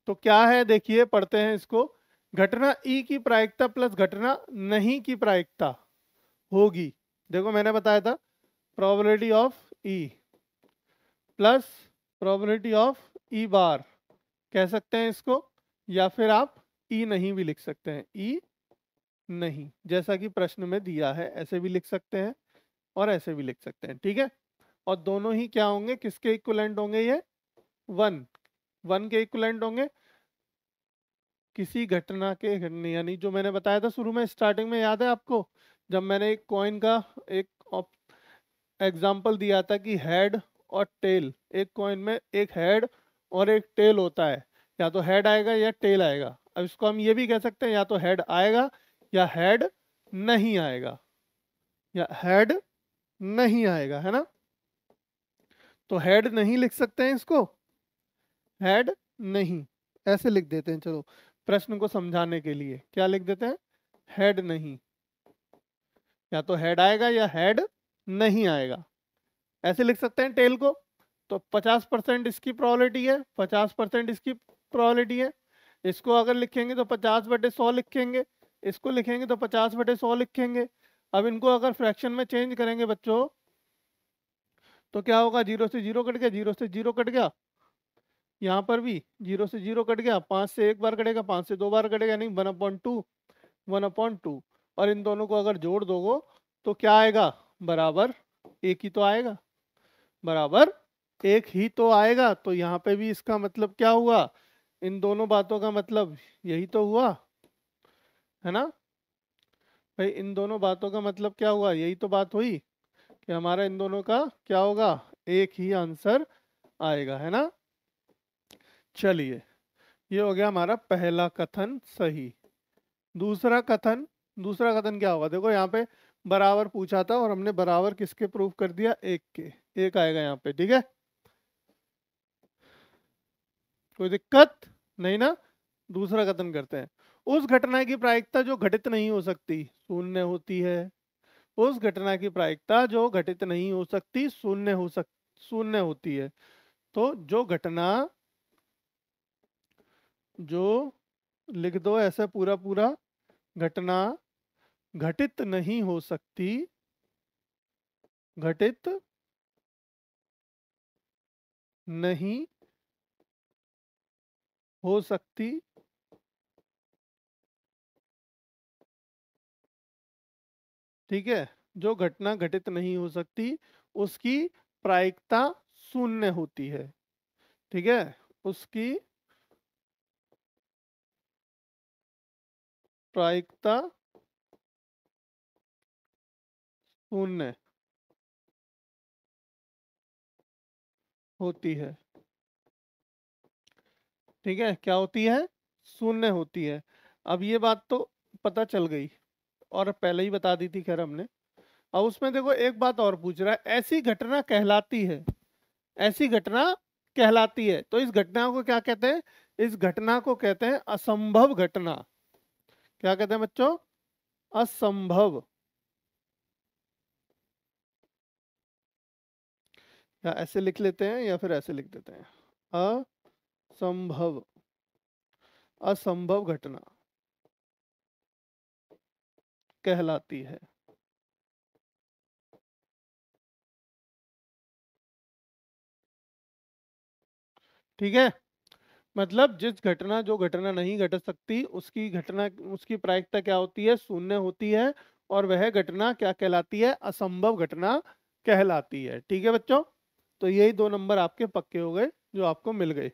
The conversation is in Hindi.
तो क्या है देखिए, पढ़ते हैं इसको। घटना ई की प्रायिकता प्लस घटना नहीं की प्रायिकता होगी, देखो मैंने बताया था, probability of E plus probability of E bar कह सकते हैं इसको, या फिर आप ई नहीं भी लिख सकते हैं, ई नहीं, जैसा कि प्रश्न में दिया है ऐसे भी लिख सकते हैं और ऐसे भी लिख सकते हैं, ठीक है। और दोनों ही क्या होंगे, किसके इक्विवेलेंट होंगे, ये वन, वन के इक्विवेलेंट होंगे। किसी घटना के घटने, यानी जो मैंने बताया था शुरू में स्टार्टिंग में, याद है आपको, जब मैंने एक कॉइन का एक एग्जाम्पल दिया था कि हेड और टेल, एक कॉइन में एक हेड और एक टेल होता है, या तो हेड आएगा या टेल आएगा। अब इसको हम ये भी कह सकते हैं, या तो हेड आएगा या हेड नहीं आएगा, या हेड नहीं आएगा, है ना। तो हेड नहीं लिख सकते हैं इसको, हेड नहीं ऐसे लिख देते हैं। चलो प्रश्न को समझाने के लिए क्या लिख देते हैं, हेड नहीं, या तो हेड आएगा या हेड नहीं आएगा, ऐसे लिख सकते हैं टेल को। तो 50% इसकी प्रोबेबिलिटी है, 50% इसकी प्रोबेबिलिटी है। इसको अगर लिखेंगे तो 50/100 लिखेंगे, इसको लिखेंगे तो 50/100 लिखेंगे। अब इनको अगर फ्रैक्शन में चेंज करेंगे बच्चों, तो क्या होगा, 0 से 0 कट गया, 0 से 0 कट गया, यहाँ पर भी 0 से 0 कट गया, 5 से एक बार कटेगा, 5 से दो बार कटेगा, नहीं 1/2, 1/2। और इन दोनों को अगर जोड़ दोगे तो क्या आएगा, बराबर एक ही तो आएगा, बराबर एक ही तो आएगा। तो यहाँ पे भी इसका मतलब क्या हुआ, इन दोनों बातों का मतलब यही तो हुआ, है ना भाई। इन दोनों बातों का मतलब क्या हुआ, यही तो बात हुई कि हमारा इन दोनों का क्या होगा, एक ही आंसर आएगा, है ना। चलिए, ये हो गया हमारा पहला कथन सही। दूसरा कथन, दूसरा कथन क्या होगा, देखो यहाँ पे बराबर पूछा था और हमने बराबर किसके प्रूफ कर दिया, एक के, एक आएगा यहाँ पे, ठीक है, कोई दिक्कत नहीं ना। दूसरा कथन करते हैं, उस घटना की प्रायिकता जो घटित नहीं हो सकती शून्य होती है। उस घटना की प्रायिकता जो घटित नहीं हो सकती शून्य होती है। तो जो घटना, जो लिख दो ऐसा पूरा पूरा, घटना घटित नहीं हो सकती, घटित नहीं हो सकती, ठीक है, जो घटना घटित नहीं हो सकती उसकी प्रायिकता शून्य होती है, ठीक है, उसकी प्रायिकता शून्य होती है, ठीक है, क्या होती है, शून्य होती है। अब ये बात तो पता चल गई और पहले ही बता दी थी खैर हमने। अब उसमें देखो एक बात और पूछ रहा है, ऐसी घटना कहलाती है, ऐसी घटना कहलाती है, तो इस घटना को क्या कहते हैं, इस घटना को कहते हैं असंभव घटना। क्या कहते हैं बच्चों, असंभव, या ऐसे लिख लेते हैं या फिर ऐसे लिख देते हैं, असंभव, असंभव घटना कहलाती है, ठीक है। मतलब जिस घटना, जो घटना नहीं घट सकती उसकी घटना, उसकी प्रायिकता क्या होती है, शून्य होती है, और वह घटना क्या कहलाती है, असंभव घटना कहलाती है, ठीक है बच्चों। तो यही 2 नंबर आपके पक्के हो गए जो आपको मिल गए।